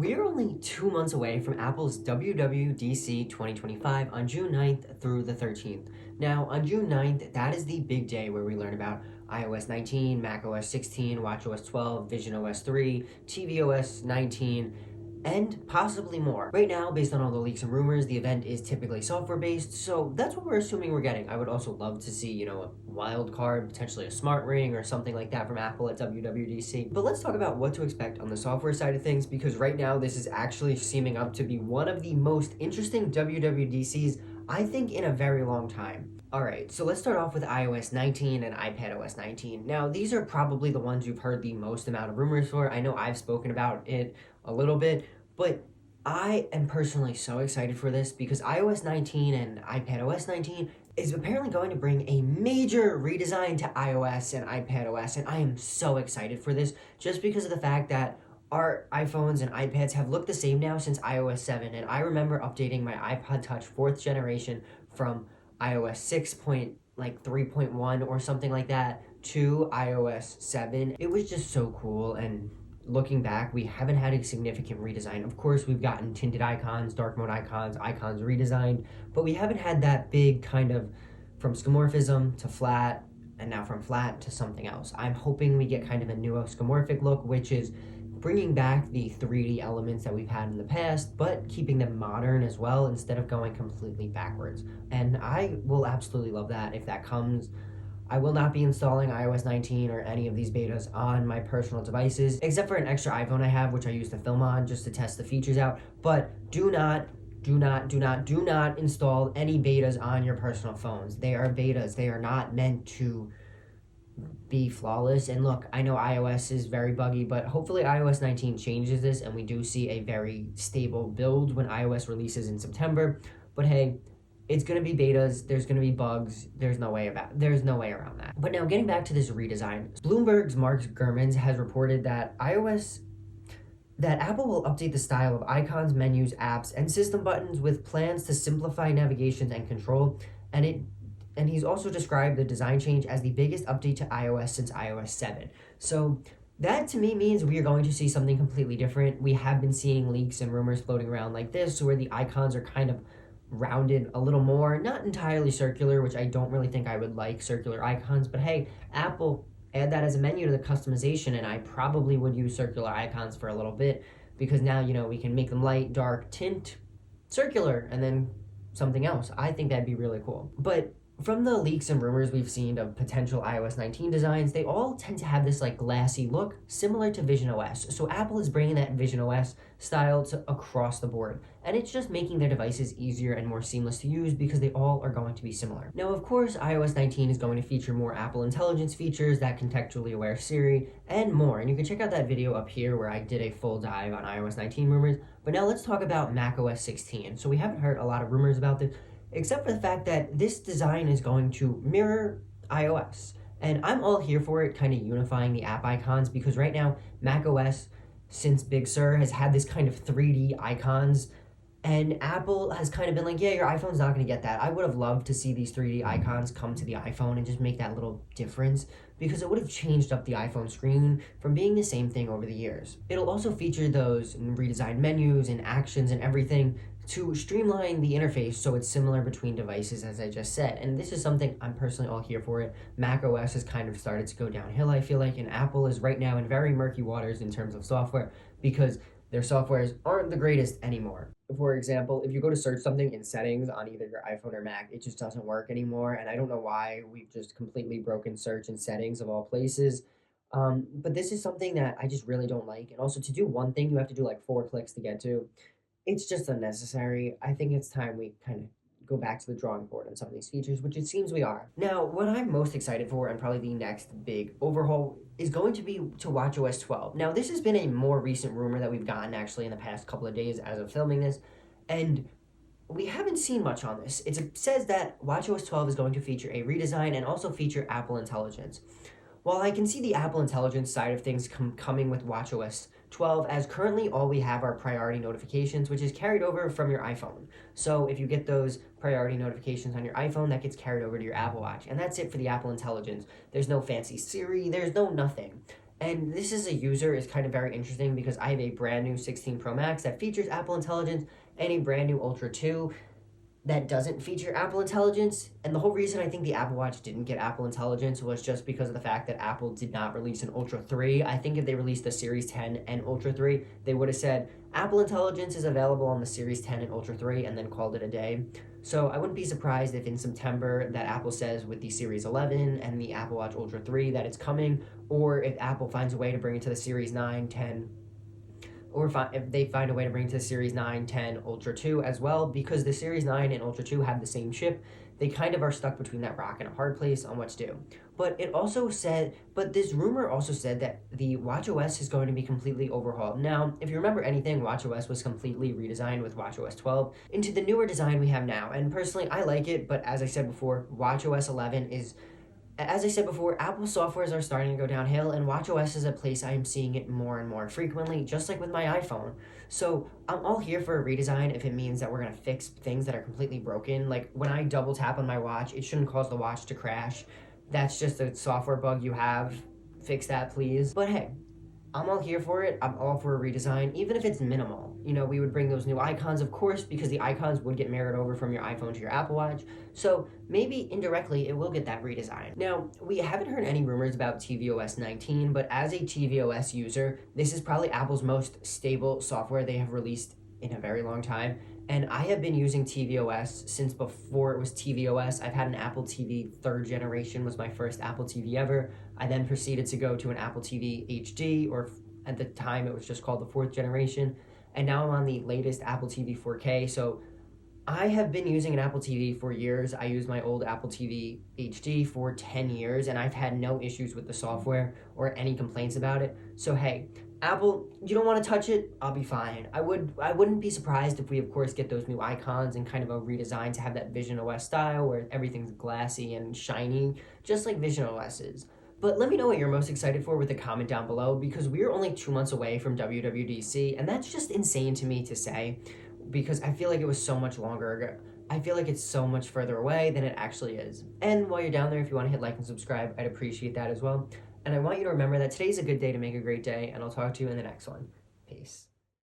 We're only 2 months away from Apple's WWDC 2025 on June 9th through the 13th. Now, on June 9th, that is the big day where we learn about iOS 19, macOS 16, watchOS 12, visionOS 3, tvOS 19, and possibly more. Right now, based on all the leaks and rumors, the event is typically software-based, so that's what we're assuming we're getting. I would also love to see, a wild card, potentially a smart ring or something like that from Apple at WWDC. But let's talk about what to expect on the software side of things, because right now this is actually seeming up to be one of the most interesting WWDCs, I think, in a very long time. Alright, so let's start off with iOS 19 and iPadOS 19. Now, these are probably the ones you've heard the most amount of rumors for. I know I've spoken about it a little bit, but I am personally so excited for this because iOS 19 and iPadOS 19 is apparently going to bring a major redesign to iOS and iPadOS, and I am so excited for this just because of the fact that our iPhones and iPads have looked the same now since iOS 7, and I remember updating my iPod Touch 4th generation from iOS 6.3.1 or something like that to iOS 7. It was just so cool, and looking back, we haven't had a significant redesign. Of course, we've gotten tinted icons, dark mode icons, icons redesigned, but we haven't had that big kind of from skeuomorphism to flat, and now from flat to something else. I'm hoping we get kind of a new skeuomorphic look, which is bringing back the 3D elements that we've had in the past, but keeping them modern as well instead of going completely backwards. And I will absolutely love that if that comes. I will not be installing iOS 19 or any of these betas on my personal devices, except for an extra iPhone I have, which I use to film on just to test the features out. But do not install any betas on your personal phones. They are betas. They are not meant to be flawless. And look, I know iOS is very buggy, but hopefully iOS 19 changes this and we do see a very stable build when iOS releases in September. But hey, it's going to be betas, there's going to be bugs, there's no way around that. But now getting back to this redesign, Bloomberg's Mark Gurman has reported that Apple will update the style of icons, menus, apps, and system buttons with plans to simplify navigation and control, and he's also described the design change as the biggest update to iOS since iOS 7. So that to me means we are going to see something completely different. We have been seeing leaks and rumors floating around like this where the icons are kind of rounded a little more, not entirely circular, which I don't really think I would like circular icons, but hey, Apple, add that as a menu to the customization, and I probably would use circular icons for a little bit because now, we can make them light, dark, tint, circular, and then something else. I think that'd be really cool. But from the leaks and rumors we've seen of potential iOS 19 designs, they all tend to have this glassy look similar to visionOS. So Apple is bringing that visionOS style to across the board, and it's just making their devices easier and more seamless to use because they all are going to be similar. Now, of course, iOS 19 is going to feature more Apple Intelligence features, that contextually aware Siri, and more. And you can check out that video up here where I did a full dive on iOS 19 rumors. But now let's talk about macOS 16. So we haven't heard a lot of rumors about this, except for the fact that this design is going to mirror iOS. And I'm all here for it, kind of unifying the app icons, because right now, macOS, since Big Sur, has had this kind of 3D icons, and Apple has kind of been like, yeah, your iPhone's not going to get that. I would have loved to see these 3D icons come to the iPhone and just make that little difference, because it would have changed up the iPhone screen from being the same thing over the years. It'll also feature those redesigned menus and actions and everything to streamline the interface so it's similar between devices, as I just said. And this is something I'm personally all here for it. macOS has kind of started to go downhill, I feel like, and Apple is right now in very murky waters in terms of software because their softwares aren't the greatest anymore. For example, if you go to search something in settings on either your iPhone or Mac, it just doesn't work anymore, and I don't know why. We've just completely broken search in settings of all places. But this is something that I just really don't like. And also, to do one thing, you have to do 4 clicks to get to. It's just unnecessary. I think it's time we kind of go back to the drawing board on some of these features, which it seems we are. Now, what I'm most excited for, and probably the next big overhaul, is going to be to watchOS 12. Now, this has been a more recent rumor that we've gotten actually in the past couple of days as of filming this, and we haven't seen much on this. It says that watchOS 12 is going to feature a redesign and also feature Apple Intelligence. While I can see the Apple Intelligence side of things coming with watchOS 12, as currently all we have are priority notifications, which is carried over from your iPhone. So if you get those priority notifications on your iPhone, that gets carried over to your Apple Watch. And that's it for the Apple Intelligence. There's no fancy Siri, there's no nothing. And this as a user is kind of very interesting because I have a brand new 16 Pro Max that features Apple Intelligence and a brand new Ultra 2 that doesn't feature Apple Intelligence. And the whole reason I think the Apple Watch didn't get Apple Intelligence was just because of the fact that Apple did not release an Ultra 3. I think if they released the Series 10 and Ultra 3, they would have said Apple Intelligence is available on the Series 10 and Ultra 3 and then called it a day. So I wouldn't be surprised if in September that Apple says with the Series 11 and the Apple Watch Ultra 3 that it's coming, or if Apple finds a way to bring it to the Series 9, 10, or if they find a way to bring it to the Series 9, 10, Ultra 2 as well, because the Series 9 and Ultra 2 have the same chip, they kind of are stuck between that rock and a hard place on what to do. But this rumor also said that the watchOS is going to be completely overhauled. Now, if you remember anything, watchOS was completely redesigned with watchOS 12 into the newer design we have now. And personally, I like it, but as I said before, watchOS 11 is, as I said before, Apple softwares are starting to go downhill, and watchOS is a place I am seeing it more and more frequently, just like with my iPhone. So I'm all here for a redesign if it means that we're going to fix things that are completely broken. Like when I double tap on my watch, it shouldn't cause the watch to crash. That's just a software bug you have. Fix that, please. But hey, I'm all here for it. I'm all for a redesign, even if it's minimal. You know, we would bring those new icons, of course, because the icons would get mirrored over from your iPhone to your Apple Watch. So maybe indirectly it will get that redesign. Now, we haven't heard any rumors about tvOS 19, but as a tvOS user, this is probably Apple's most stable software they have released in a very long time. And I have been using tvOS since before it was tvOS. I've had an Apple TV 3rd generation, was my first Apple TV ever. I then proceeded to go to an Apple TV HD, or at the time it was just called the 4th generation. And now I'm on the latest Apple TV 4K. So I have been using an Apple TV for years. I used my old Apple TV HD for 10 years, and I've had no issues with the software or any complaints about it. So hey, Apple, you don't want to touch it? I'll be fine. I wouldn't be surprised if we, of course, get those new icons and kind of a redesign to have that Vision OS style where everything's glassy and shiny, just like Vision OS is. But let me know what you're most excited for with a comment down below, because we're only 2 months away from WWDC, and that's just insane to me to say, because I feel like it was so much longer ago. I feel like it's so much further away than it actually is. And while you're down there, if you want to hit like and subscribe, I'd appreciate that as well. And I want you to remember that today's a good day to make a great day, and I'll talk to you in the next one.